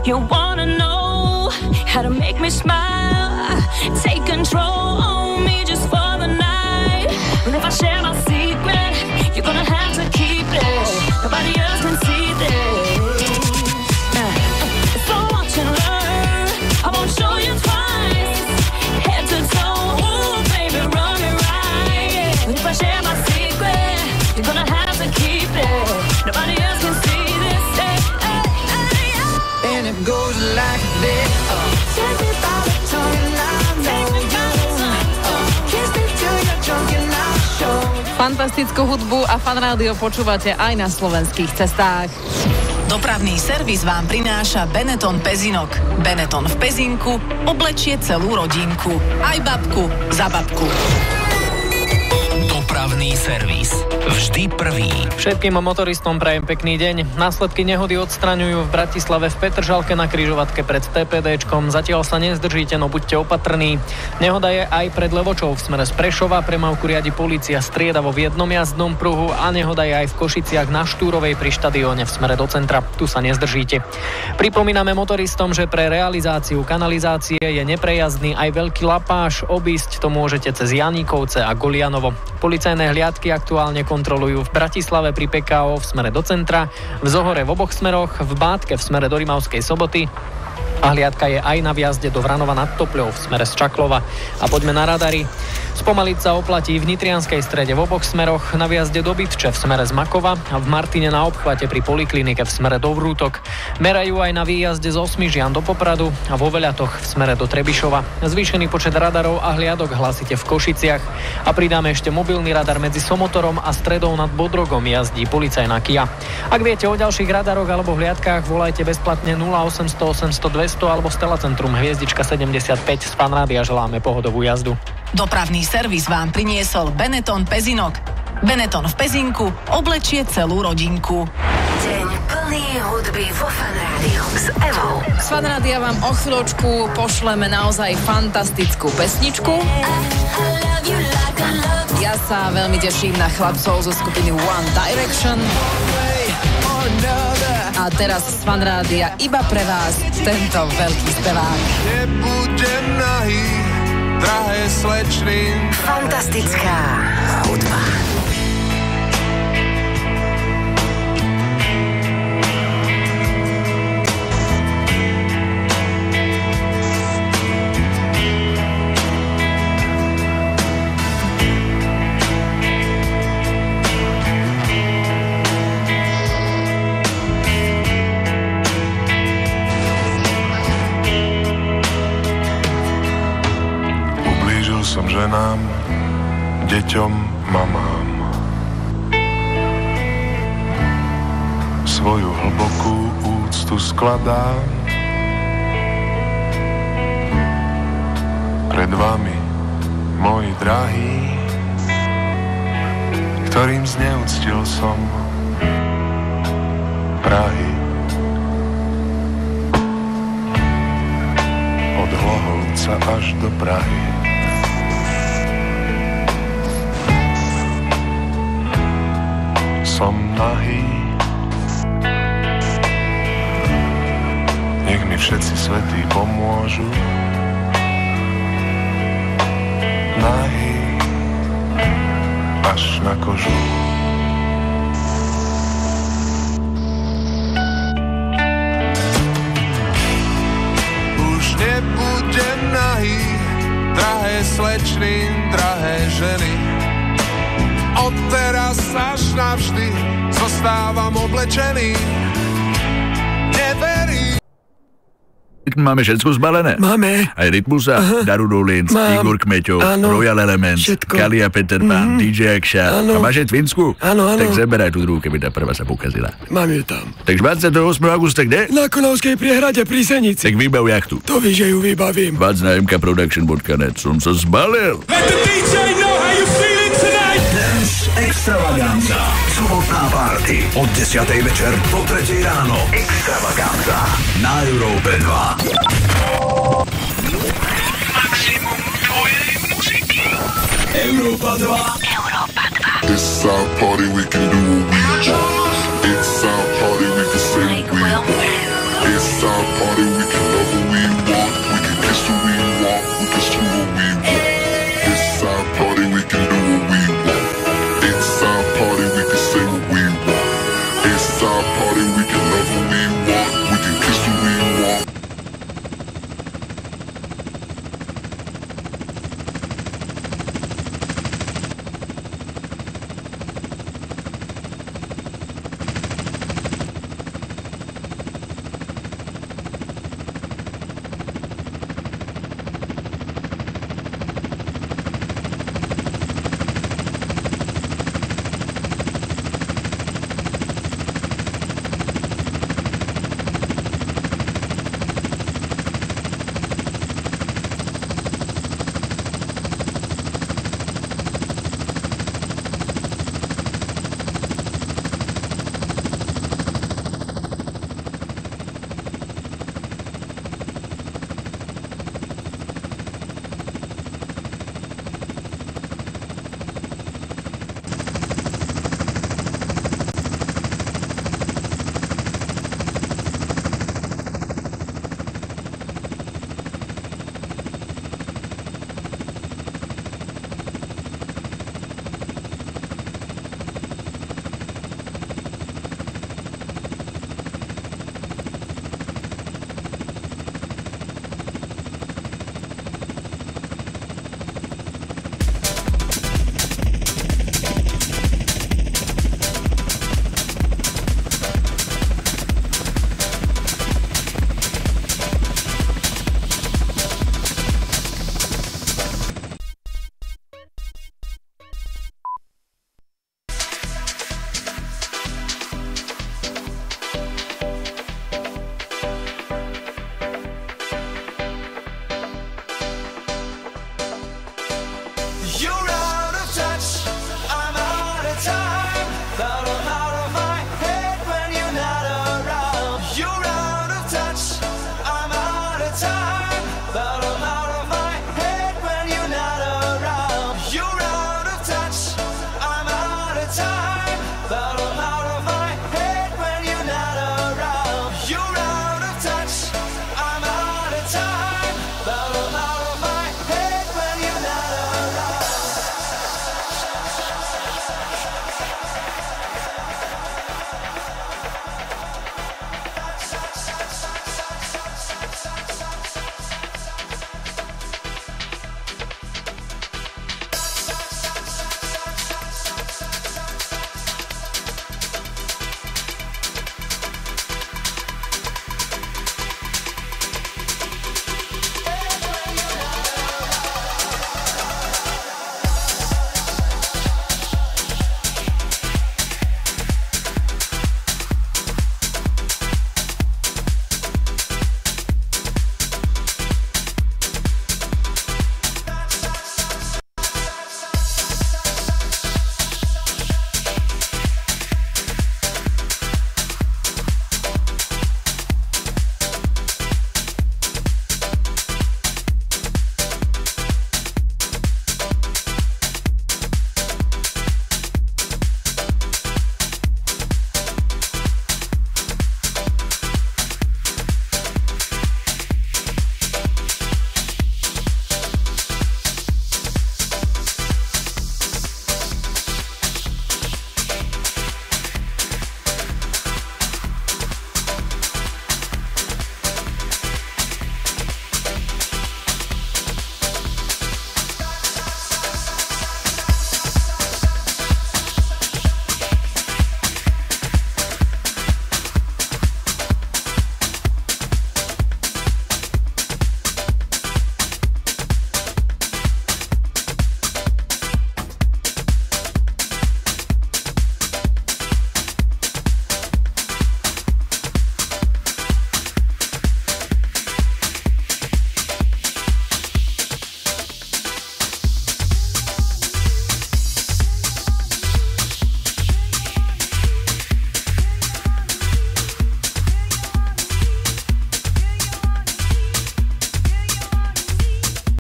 You wanna know how to make me smile? Take control on me just for the night. But if I share my secret, you're gonna have to keep it. Nobody else can see this. So watch and learn. I won't show you twice. Head to toe, ooh, baby, run it right. But if I share my secret, you're gonna have to keep it. Nobody else can see this. And it goes like this. Take me by the tongue and I know you. Kiss me till you're drunk and I'll show. Fantastickú hudbu a Fan Rádio počúvate aj na slovenských cestách. Dopravný servis vám prináša Benetton Pezinok. Benetton v Pezinku oblečie celú rodinku. Aj babku za babku. Dopravný servis. Vždy prvý. Všetkým motoristom prajem pekný deň. Následky nehody odstraňujú v Bratislave v Petržalke na križovatke pred TPDčkom. Zatiaľ sa nezdržíte, no buďte opatrní. Nehoda je aj pred Levočou v smere z Prešova. Premávku riadi polícia striedavo v jednom jazdnom pruhu a nehoda je aj v Košiciach na Štúrovej pri štadióne v smere do centra. Tu sa nezdržíte. Pripomíname motoristom, že pre realizáciu kanalizácie je neprejazdný aj Veľký Lapáš. Obísť to môžete cez Janíkovce a Golianovo. Policajné hliadky aktuálne kontrolujú v Bratislave pri PKO v smere do centra, v Zohore v oboch smeroch, v Bátke v smere do Rimavskej Soboty a hliadka je aj na vjazde do Vranova nad Topľou v smere z Čaklova. A poďme na radary. Spomaliť sa oplatí v Nitrianskej strede v oboch smeroch, na vjazde do Bytče v smere z Makova a v Martine na obchvate pri poliklinike v smere do Vrútok. Merajú aj na výjazde z Osmižian do Popradu a vo Veľatoch v smere do Trebišova. Zvýšený počet radarov a hliadok hlásite v Košiciach a pridáme ešte mobilný radar medzi Somotorom a Stredou nad Bodrogom, jazdí policajná Kia. Ak viete o ďalších radaroch alebo hliadkách, volajte bezplatne 0800 800 200 alebo Stella Centrum hviezdička 75. Z Fan Rádia želáme pohodovú jazdu. Dopravný servis vám priniesol Benetton Pezinok. Benetton v Pezinku oblečie celú rodinku. Deň plný hudby vo Fan Rádiu s Evou. Z Fan Rádia vám o chvíľočku pošleme naozaj fantastickú pesničku. Ja sa veľmi teším na chlapcov zo skupiny One Direction. A teraz z Fan Rádia iba pre vás tento veľký spevák. Nebudem nahý, drahé slečny. Fantastická hudba. Som ženám, deťom, mamám. Svoju hlbokú úctu skladám pred vami, moji drahí, ktorým zneúctil som Prahy. Od Hlohovca až do Prahy. Som nahý, nech mi všetci svätí pomôžu. Nahý, až na kožu. Už nebudem nahý, drahé slečny, drahé ženy. Odteraz až navždy zostávam oblečený. Neverím. Máme všetko zbalené? Máme. Aj Rytmusa, Daru Dolinc, Igor Kmeťov, Royal Elements, všetko. Kalia Peter Pan, DJ Akša. A máš aj Twinsku? Áno. Tak zaberaj tú druhú, keby tá prvá sa pokazila. Mám ju tam. Tak 28. augusta kde? Na Konavskej priehrade pri Senici. Tak vybav jachtu. To víš, že ju vybavím. Vac na mkproduction.net. Som sa zbalil. Let the DJ know how you feeling tonight. Dance Extravaganza. Sobotná party. Od 10. večer do 3. ráno. Extravaganza. Na Európe 2. Maximum tvojej muziky. Európa 2. It's our party, we can do what we want. It's our